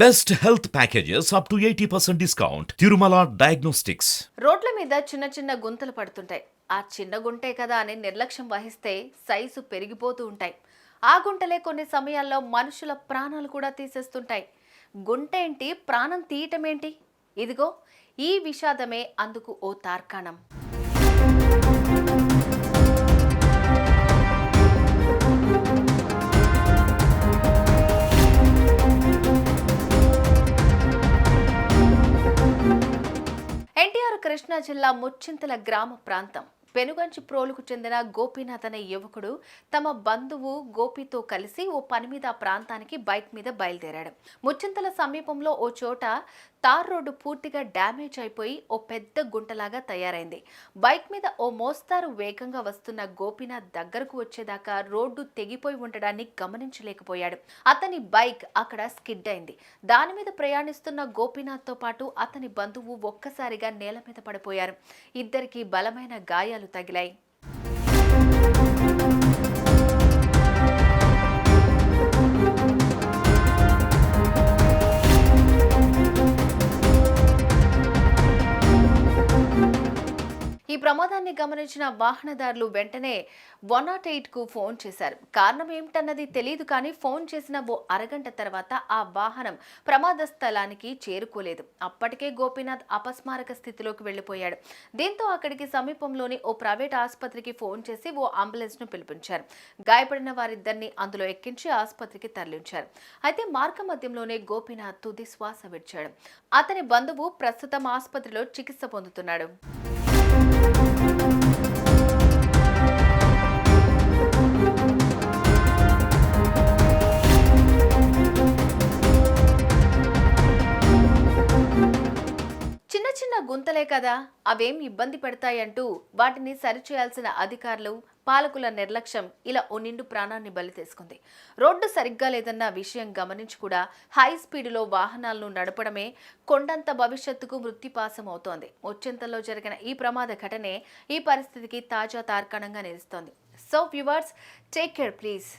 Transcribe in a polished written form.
Best health packages up to 80% discount. Tirumala Diagnostics. రోడ్ల మీద చిన్న చిన్న గుంతలు పడుతుంటాయి. ఆ చిన్న గుంటే కదా అని నిర్లక్ష్యం వహిస్తే సైజు పెరిగిపోతూ ఉంటాయి. ఆ గుంటలే కొన్ని సమయాల్లో మనుషుల ప్రాణాలు కూడా తీసేస్తుంటాయి. గుంటేంటి, ప్రాణం తీయటమేంటి? ఇదిగో ఈ విషాదమే అందుకు ఓ తార్కాణం. ఎన్టీఆర్ కృష్ణా జిల్లా ముచ్చింతల గ్రామ ప్రాంతం. పెనుగంచి ప్రోలుకు చెందిన గోపీనాథ్ అనే యువకుడు తమ బంధువు గోపితో కలిసి ఓ పని మీద ప్రాంతానికి బైక్ మీద బయలుదేరాడు. ముచ్చింతల సమీపంలో ఓ చోట తార్ రోడ్డు పూర్తిగా డ్యామేజ్ అయిపోయి ఓ పెద్ద గుంటలాగా తయారైంది. బైక్ మీద ఓ మోస్తారు వేగంగా వస్తున్న గోపీనాథ్ దగ్గరకు వచ్చేదాకా రోడ్డు తెగిపోయి ఉండడాన్ని గమనించలేకపోయాడు. అతని బైక్ అక్కడ స్కిడ్ అయింది. దాని మీద ప్రయాణిస్తున్న గోపీనాథ్తో పాటు అతని బంధువు ఒక్కసారిగా నేల మీద పడిపోయారు. ఇద్దరికి బలమైన గాయాలు తగిలాయి. ఈ ప్రమాదాన్ని గమనించిన వాహనదారులు వెంటనే 108కు ఫోన్ చేశారు. కారణం ఏమిటన్నది తెలియదు, కానీ ఫోన్ చేసిన ఓ అరగంట తర్వాత ఆ వాహనం ప్రమాద స్థలానికి చేరుకోలేదు. అప్పటికే గోపీనాథ్ అపస్మారక స్థితిలోకి వెళ్లిపోయాడు. దీంతో అక్కడికి సమీపంలోని ఓ ప్రైవేట్ ఆసుపత్రికి ఫోన్ చేసి ఓ అంబులెన్స్ ను పిలిపించారు. గాయపడిన వారిద్దరిని అందులో ఎక్కించి ఆసుపత్రికి తరలించారు. అయితే మార్గ మధ్యంలోనే గోపీనాథ్ తుది శ్వాస విడిచాడు. అతని బంధువు ప్రస్తుతం ఆసుపత్రిలో చికిత్స పొందుతున్నాడు. చిన్న చిన్న గుంతలే కదా, అవేం ఇబ్బంది పెడతాయంటూ వాటిని సరిచేయాల్సిన అధికారులు, పాలకుల నిర్లక్ష్యం ఇలా ఓ నిండు ప్రాణాన్ని బలి తీసుకుంది. రోడ్డు సరిగ్గా లేదన్న విషయం గమనించి కూడా హై స్పీడులో వాహనాలను నడపడమే కొండంత భవిష్యత్తుకు మృత్యుపాసం అవుతోంది. ముచ్చింతల్లో జరిగిన ఈ ప్రమాద ఘటనే ఈ పరిస్థితికి తాజా తార్కాణంగా నిలుస్తోంది. So viewers, take care please.